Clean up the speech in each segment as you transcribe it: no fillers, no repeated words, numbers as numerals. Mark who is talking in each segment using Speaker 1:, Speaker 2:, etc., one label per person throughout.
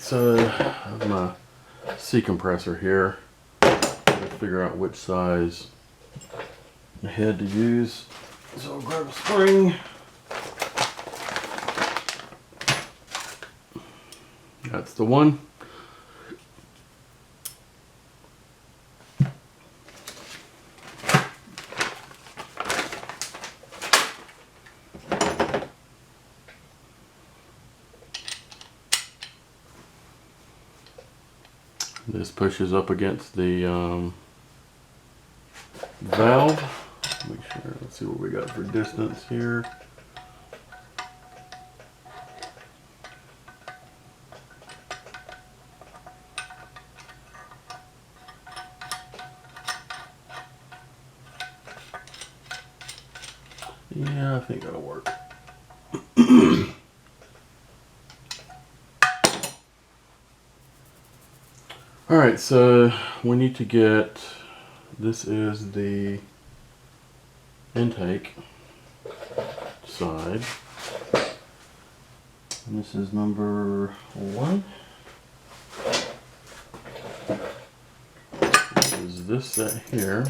Speaker 1: So I have my C compressor here. Gotta figure out which size head to use. So I'll grab a spring. That's the one. This pushes up against the valve. Make sure, let's see what we got for distance here. Yeah, I think that'll work. Alright, so we need to get, this is the intake side. And this is number 1. This is this set here.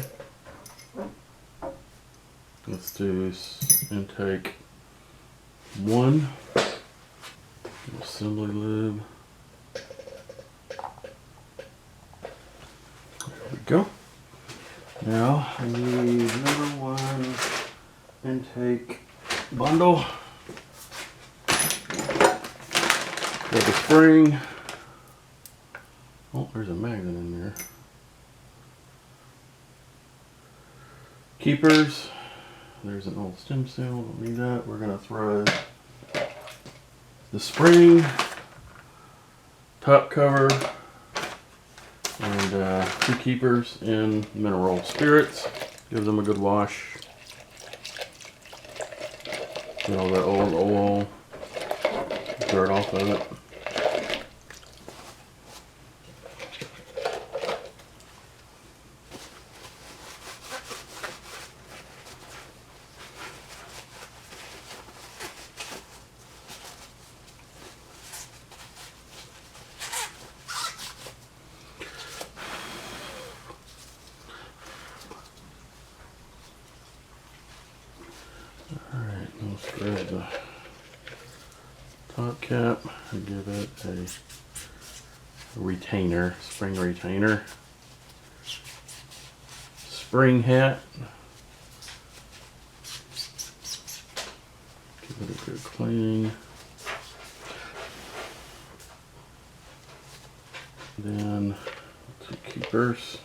Speaker 1: Let's do intake 1. Assembly lube. There we go. Now I need number 1 intake bundle. Got the spring. Oh, there's a magnet in there. Keepers. There's an old stem cell. Don't need that. We're gonna throw the spring, top cover, and 2 keepers in mineral spirits. Give them a good wash. Get all that old oil, dirt off of it. Alright, let's grab the top cap and give it a retainer, spring retainer. Spring hat. Give it a good cleaning. Then 2 keepers.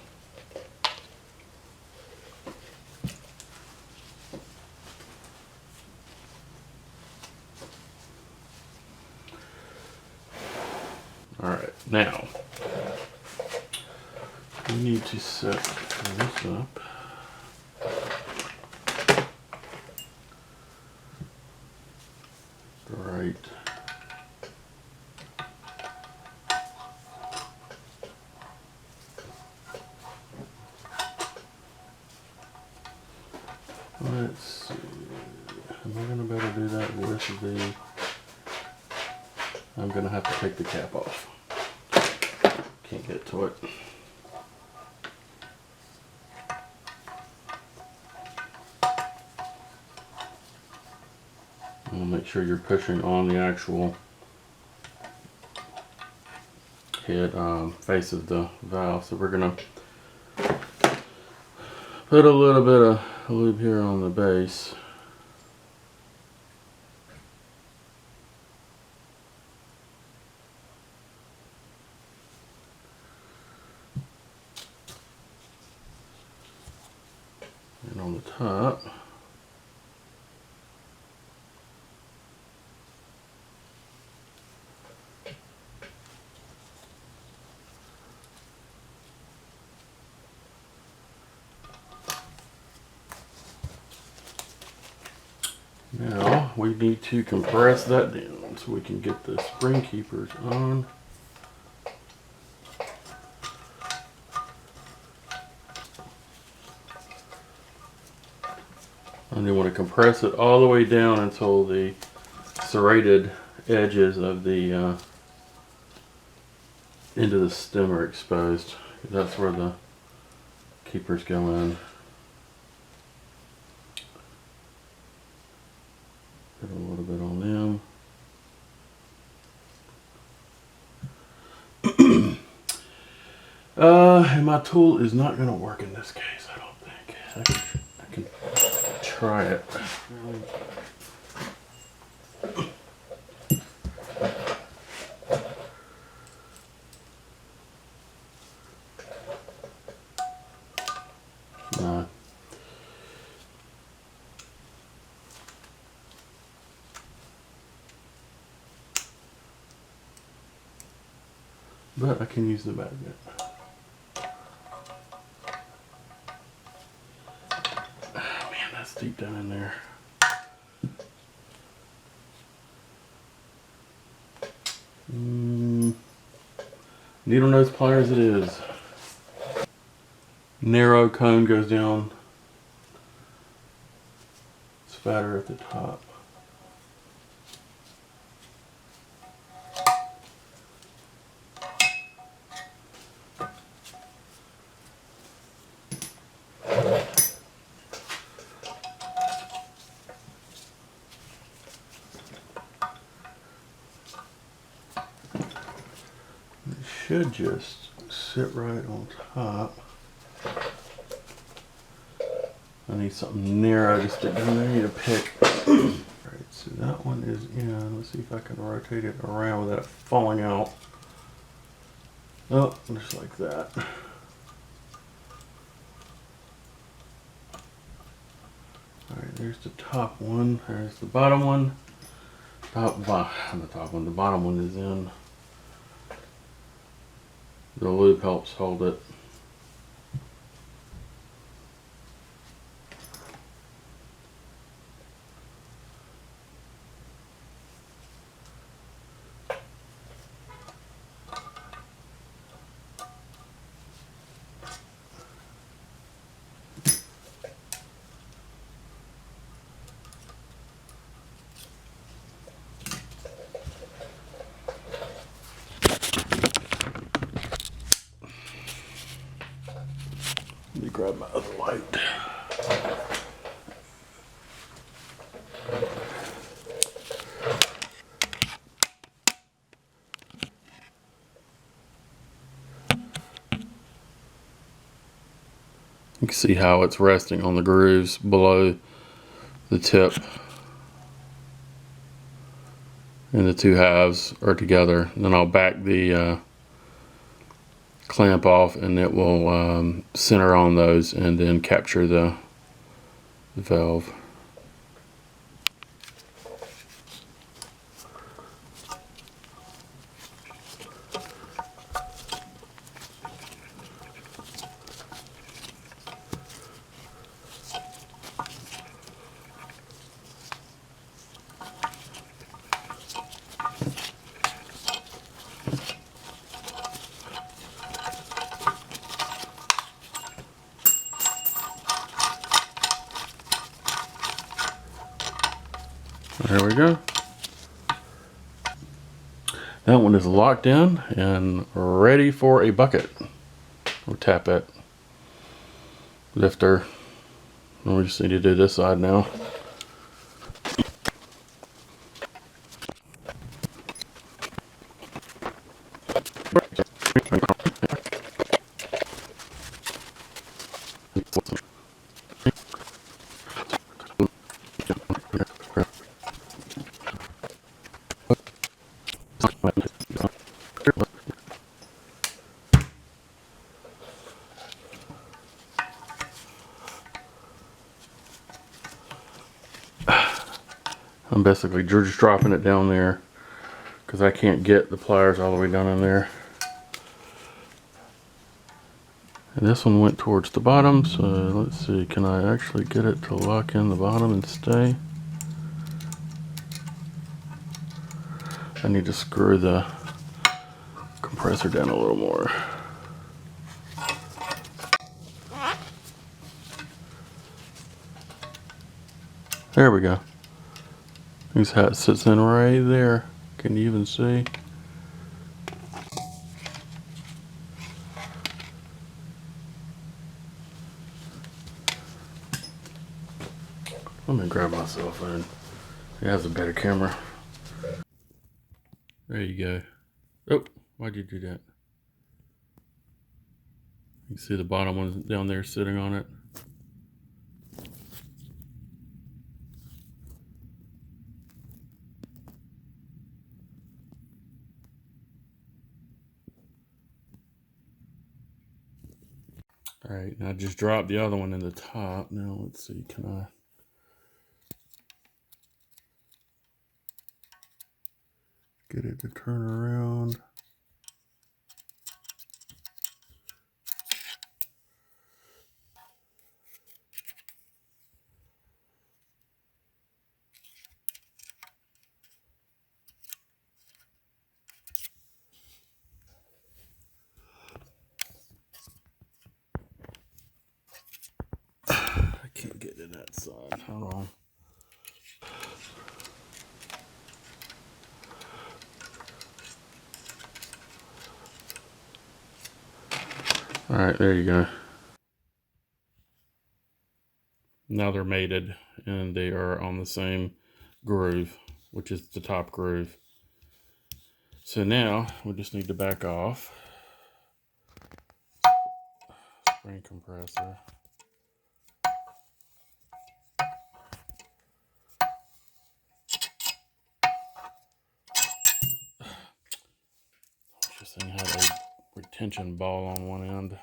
Speaker 1: Alright, now we need to set this up. Right. Let's see. Am I going to be able to do that with the... I'm going to have to take the cap off. Can't get to it. I'll make sure you're pushing on the actual head face of the valve. So we're going to put a little bit of lube here on the base. And on the top. Now we need to compress that down so we can get the spring keepers on. And you want to compress it all the way down until the serrated edges of the into the stem are exposed. That's where the keepers go in. Put a little bit on them. And my tool is not going to work in this case, I don't think. I can try it. No. But I can use the magnet. Man, that's deep down in there. Needle nose pliers it is. Narrow cone goes down. It's fatter at the top. Should just sit right on top. I need something narrow to stick down there. I need a pick. Alright, so that one is in. Let's see if I can rotate it around without it falling out. Oh, just like that. Alright, there's the top one. There's the bottom one. The bottom one is in. The loop helps hold it. Let me grab my other light. You can see how it's resting on the grooves below the tip. And the two halves are together. Then I'll back the clamp off and it will center on those and then capture the valve. There we go. That one is locked in and ready for a bucket or tappet lifter. And we just need to do this side now. I'm basically just dropping it down there because I can't get the pliers all the way down in there. And this one went towards the bottom, so let's see, can I actually get it to lock in the bottom and stay? I need to screw the compressor down a little more. There we go. Here's how it sits in right there. Can you even see? Let me grab my cell phone. It has a better camera. There you go. Oh, why'd you do that? You can see the bottom one down there sitting on it. All right, now just drop the other one in the top. Now let's see, can I get it to turn around? I can't get to that side. Hold on. All right, there you go. Now they're mated and they are on the same groove, which is the top groove. So now we just need to back off. Spring compressor. This thing had a retention ball on one end.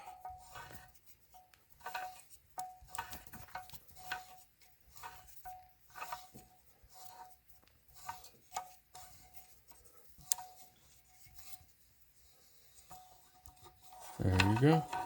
Speaker 1: There you go.